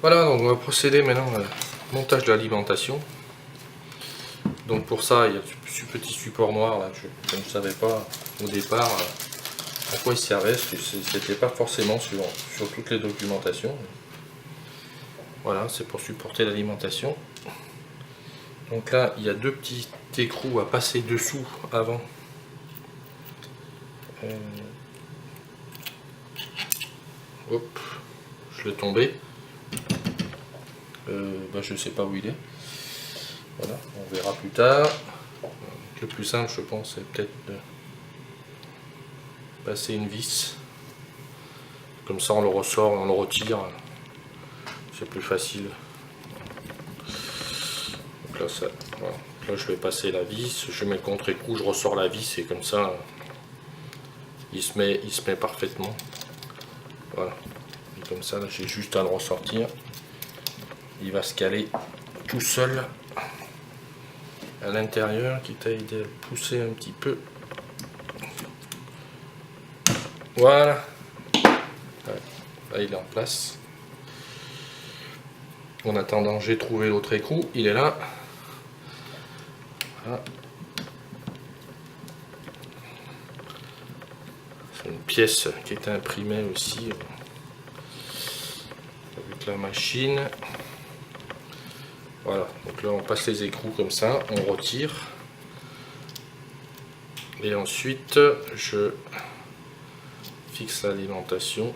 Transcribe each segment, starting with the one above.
Voilà, donc on va procéder maintenant au montage de l'alimentation. Donc pour ça, il y a ce petit support noir là, je ne savais pas au départ à quoi il servait, parce que c'était pas forcément sur toutes les documentations. Voilà, c'est pour supporter l'alimentation. Donc là, il y a deux petits écrous à passer dessous avant. Hop, je l'ai tombé. Je ne sais pas où il est. Voilà, on verra plus tard. Le plus simple, je pense, c'est peut-être de passer une vis. Comme ça, on le ressort, on le retire. C'est plus facile. Donc là, voilà. Là, je vais passer la vis. Je mets le contre-écrou, je ressors la vis et comme ça, il se met parfaitement. Voilà. Et comme ça, j'ai juste à le ressortir. Il va se caler tout seul à l'intérieur, quitte à aider à le pousser un petit peu. Voilà. Là, il est en place. En attendant, j'ai trouvé l'autre écrou. Il est là. Voilà. C'est une pièce qui est imprimée aussi avec la machine. Voilà, donc là on passe les écrous comme ça, on retire. Et ensuite je fixe l'alimentation.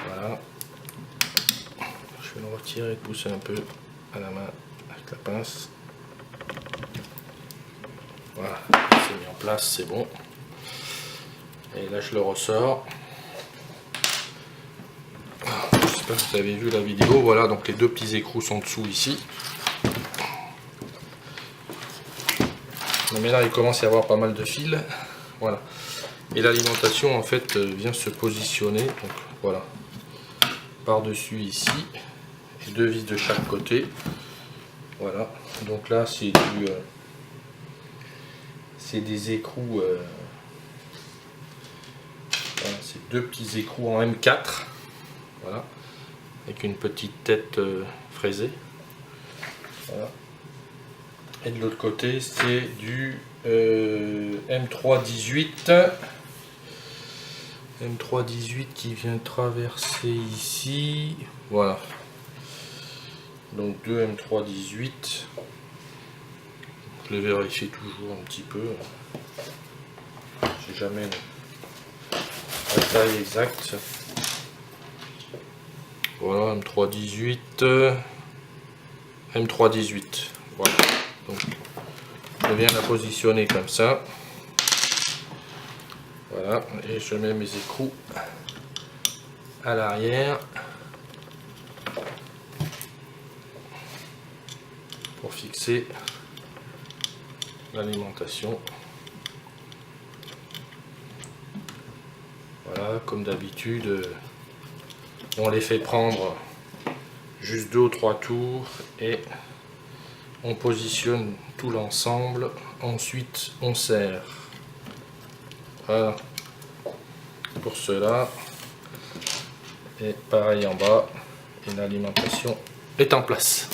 Voilà. Je vais le retirer et pousser un peu à la main avec la pince. Voilà, c'est mis en place, c'est bon. Et là je le ressors. Je sais pas si vous avez vu la vidéo, voilà, donc les deux petits écrous sont dessous ici. Mais là il commence à y avoir pas mal de fils. Voilà. Et l'alimentation en fait vient se positionner. Donc voilà. Par-dessus ici. Et deux vis de chaque côté. Voilà. Donc là c'est du. C'est des écrous. Voilà, c'est deux petits écrous en M4. Voilà. Avec une petite tête fraisée. Voilà. Et de l'autre côté c'est du M318 qui vient traverser ici. Voilà, donc deux M318. Je les vérifie toujours un petit peu, j'ai jamais la taille exacte. Voilà, M318 M318. Voilà, donc je viens la positionner comme ça. Voilà, et je mets mes écrous à l'arrière pour fixer l'alimentation. Voilà, comme d'habitude, on les fait prendre juste 2 ou 3 tours et on positionne tout l'ensemble. Ensuite, on serre. Voilà pour cela. Et pareil en bas. Et l'alimentation est en place.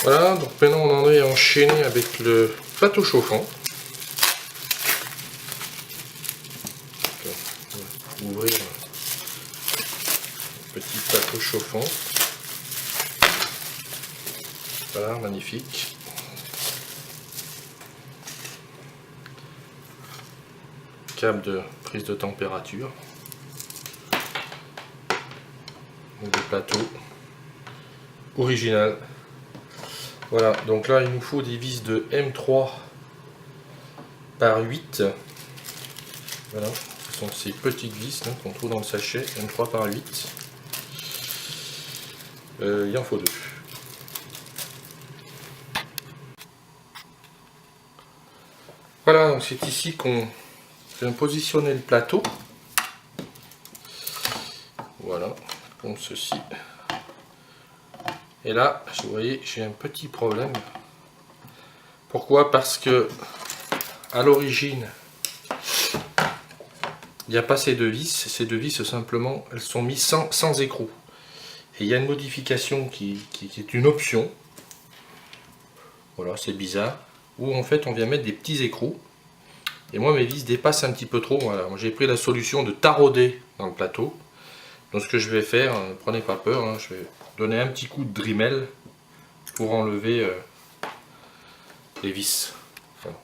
Voilà, donc maintenant on en est enchaîné avec le plateau chauffant. On va ouvrir le petit plateau chauffant. Voilà, magnifique. Câble de prise de température. Donc le plateau original. Voilà, donc là il nous faut des vis de M3 par 8. Voilà, ce sont ces petites vis qu'on trouve dans le sachet, M3 par 8. Il en faut 2. Voilà, donc c'est ici qu'on vient positionner le plateau. Voilà, comme ceci. Et là, vous voyez, j'ai un petit problème. Pourquoi? Parce que à l'origine, il n'y a pas ces deux vis simplement, elles sont mises sans écrou. Et il y a une modification qui est une option, voilà, c'est bizarre, où en fait on vient mettre des petits écrous. Et moi mes vis dépassent un petit peu trop, voilà. J'ai pris la solution de tarauder dans le plateau. Donc ce que je vais faire, ne prenez pas peur, hein, je vais donner un petit coup de Dremel pour enlever les vis. Voilà.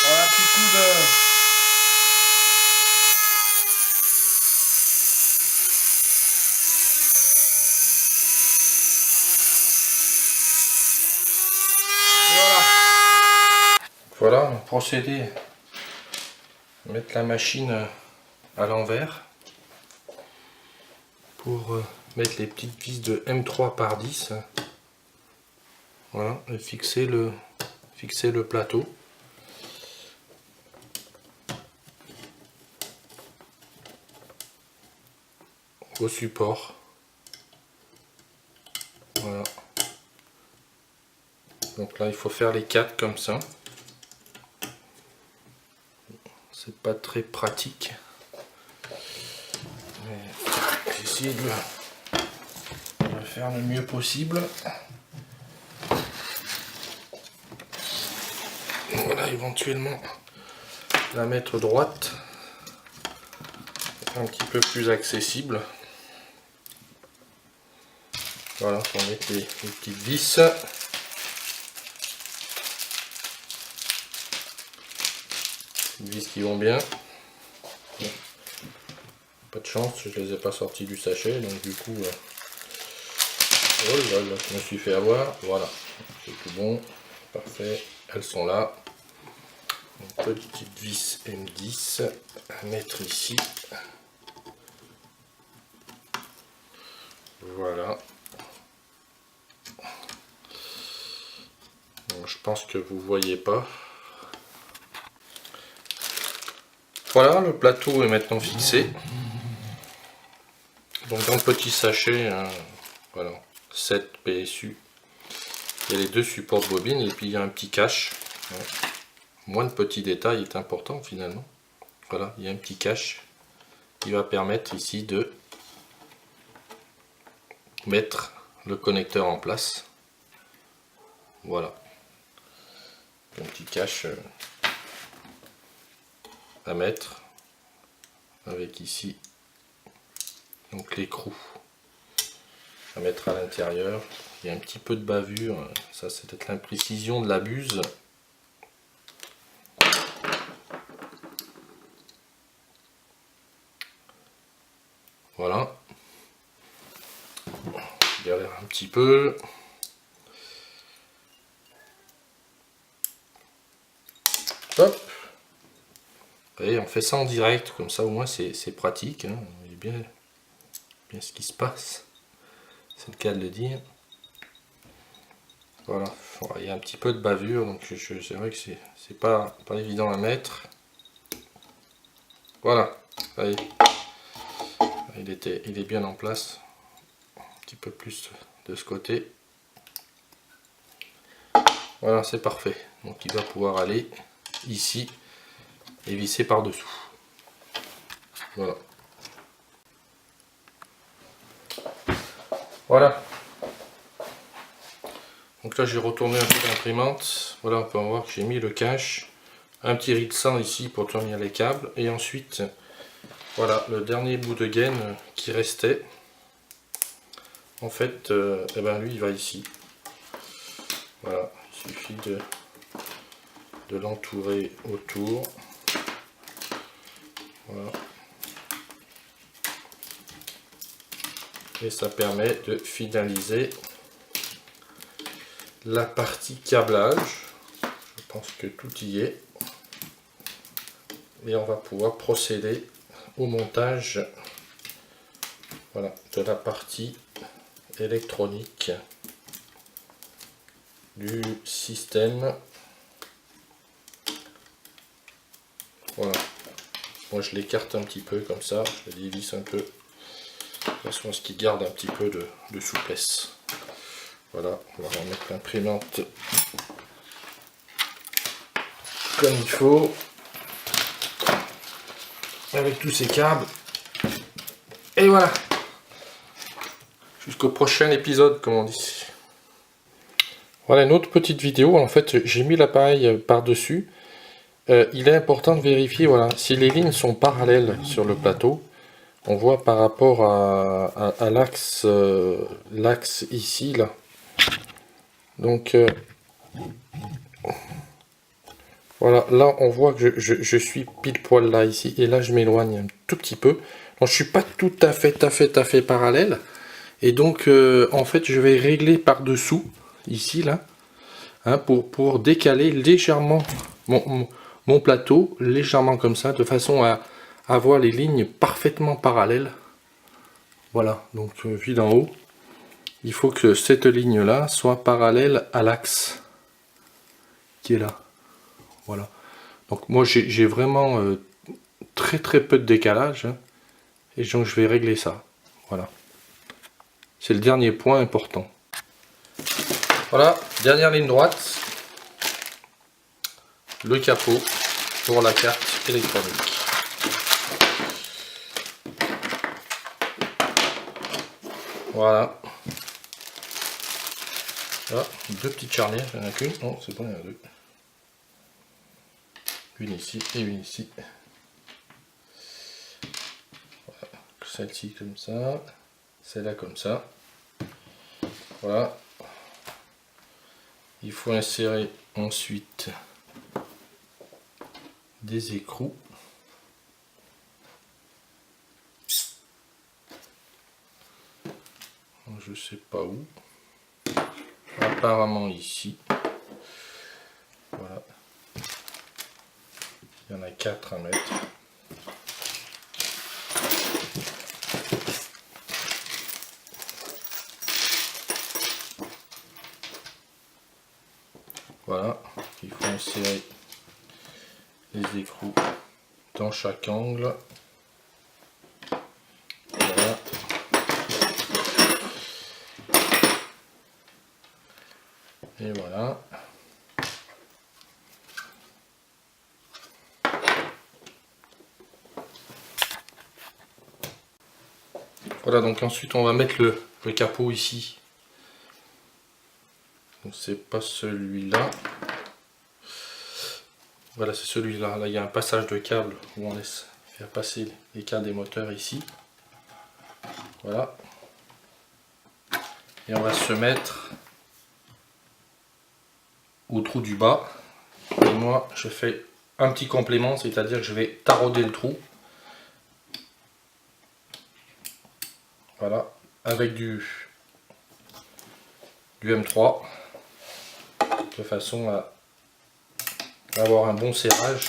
Voilà, un petit coup de... Voilà, on va procéder à mettre la machine à l'envers pour mettre les petites vis de M3 par 10. Voilà, et fixer le plateau. Au support. Voilà. Donc là, il faut faire les 4 comme ça. C'est pas très pratique. J'ai essayé de le faire le mieux possible. Voilà, éventuellement la mettre droite, un petit peu plus accessible. Voilà, pour mettre les petites vis. Vis qui vont bien. Pas de chance, je les ai pas sortis du sachet, donc du coup, oh là là, je me suis fait avoir. Voilà, c'est tout bon, parfait. Elles sont là. Une petite vis M10 à mettre ici. Voilà. Donc, je pense que vous voyez pas. Voilà, le plateau est maintenant fixé. Donc dans le petit sachet, hein, voilà, 7 PSU. Il y a les 2 supports de bobine et puis il y a un petit cache. Ouais. Moins de petits détails est important finalement. Voilà, il y a un petit cache qui va permettre ici de mettre le connecteur en place. Voilà. Un petit cache à mettre avec ici donc l'écrou à mettre à l'intérieur. Il y a un petit peu de bavure, ça c'est peut-être l'imprécision de la buse. Voilà. Je galère un petit peu. Hop. Et on fait ça en direct, comme ça au moins c'est pratique, hein. On voit bien ce qui se passe. C'est le cas de le dire. Voilà, il y a un petit peu de bavure, donc c'est vrai que c'est pas évident à mettre. Voilà, allez. Il est bien en place. Un petit peu plus de ce côté. Voilà, c'est parfait. Donc il va pouvoir aller ici et visser par dessous. Voilà. Voilà. Donc là j'ai retourné un peu l'imprimante. Voilà, on peut voir que j'ai mis le cache. Un petit rixant ici pour tenir les câbles. Et ensuite, voilà, le dernier bout de gaine qui restait. En fait, eh ben lui il va ici. Voilà, il suffit de l'entourer autour. Voilà. Et ça permet de finaliser la partie câblage. Je pense que tout y est. Et on va pouvoir procéder au montage, voilà, de la partie électronique du système. Voilà. Moi je l'écarte un petit peu comme ça, je le dévisse un peu, de façon à ce qu'il garde un petit peu de souplesse. Voilà, on va remettre l'imprimante comme il faut. avec tous ces câbles. Et voilà. Jusqu'au prochain épisode, comme on dit. Voilà une autre petite vidéo. En fait, j'ai mis l'appareil par-dessus. Il est important de vérifier, voilà, si les lignes sont parallèles sur le plateau. On voit par rapport à l'axe l'axe ici, là. Donc, voilà, là on voit que je suis pile poil là, ici. Et là, je m'éloigne un tout petit peu. Donc, je suis pas tout à fait parallèle. Et donc, en fait, je vais régler par-dessous, ici, là, hein, pour décaler légèrement mon plateau, légèrement comme ça, de façon à avoir les lignes parfaitement parallèles. Voilà, donc vu d'en haut, il faut que cette ligne-là soit parallèle à l'axe qui est là. Voilà. Donc moi, j'ai vraiment très peu de décalage, hein, et donc je vais régler ça. Voilà. C'est le dernier point important. Voilà, dernière ligne droite. Le capot pour la carte électronique. Voilà. Là, deux petites charnières, il n'y en a qu'une. Non, c'est bon, il y en a deux. Une ici et une ici. Voilà. Celle-ci comme ça. Celle-là comme ça. Voilà. Il faut insérer ensuite des écrous. Je sais pas où. Apparemment ici. Voilà. Il y en a 4 à mettre. Voilà. Il faut insérer les écrous dans chaque angle. Voilà. Et voilà. Voilà, donc ensuite on va mettre le capot ici. Donc c'est pas celui-là. Voilà, c'est celui-là. Là, il y a un passage de câble où on laisse faire passer les câbles des moteurs ici. Voilà. Et on va se mettre au trou du bas. Et moi, je fais un petit complément, c'est-à-dire que je vais tarauder le trou. Voilà, avec du M3, de façon à avoir un bon serrage,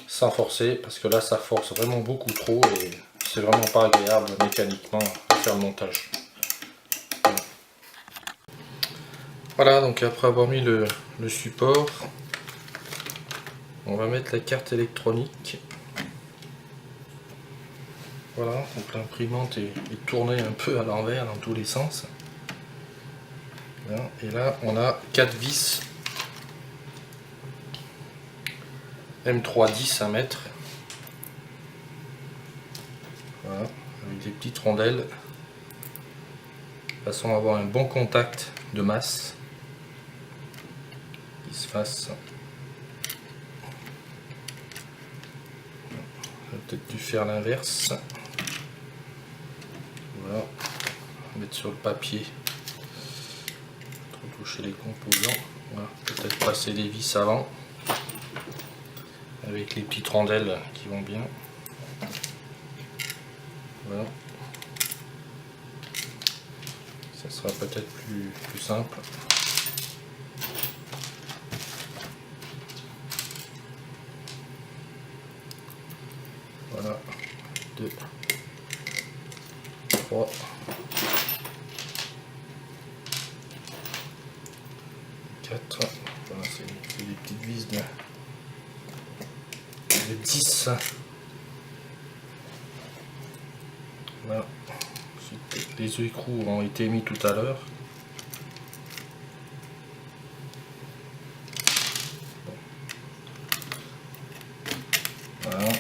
sans forcer, parce que là ça force vraiment beaucoup trop et c'est vraiment pas agréable mécaniquement de faire le montage. Voilà, donc après avoir mis le support, on va mettre la carte électronique. Voilà, donc l'imprimante est tournée un peu à l'envers dans tous les sens. Et là, on a 4 vis M310 à mettre. Voilà, avec des petites rondelles, de façon à avoir un bon contact de masse qui se fasse. J'aurais peut-être dû faire l'inverse. Voilà, mettre sur le papier, trop toucher les composants. Voilà, peut-être passer les vis avant avec les petites rondelles qui vont bien. Voilà, ça sera peut-être plus simple. Voilà, 2, 3. 4. Voilà, c'est des petites vis de 10. Voilà. Ensuite, les écrous ont été mis tout à l'heure. Voilà.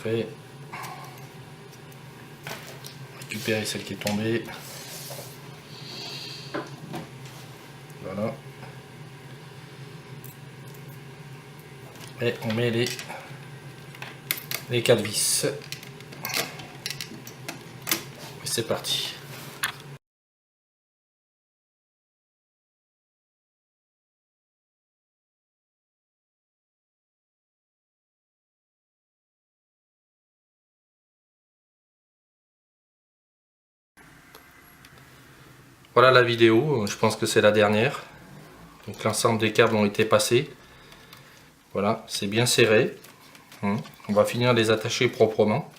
Parfait. Récupérer celle qui est tombée. Voilà. Et on met les 4 vis. Et c'est parti. Voilà la vidéo, je pense que c'est la dernière. Donc l'ensemble des câbles ont été passés. Voilà, c'est bien serré. On va finir de les attacher proprement.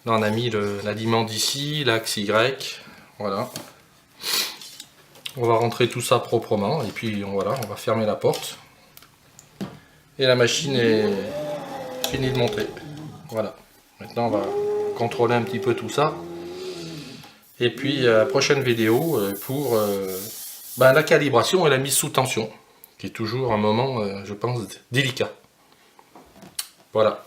Là on a mis l'aliment d'ici, l'axe Y. Voilà. On va rentrer tout ça proprement et puis voilà, on va fermer la porte. Et la machine est finie de monter. Voilà. Maintenant on va contrôler un petit peu tout ça. Et puis la prochaine vidéo pour la calibration et la mise sous tension, qui est toujours un moment, je pense, délicat. Voilà.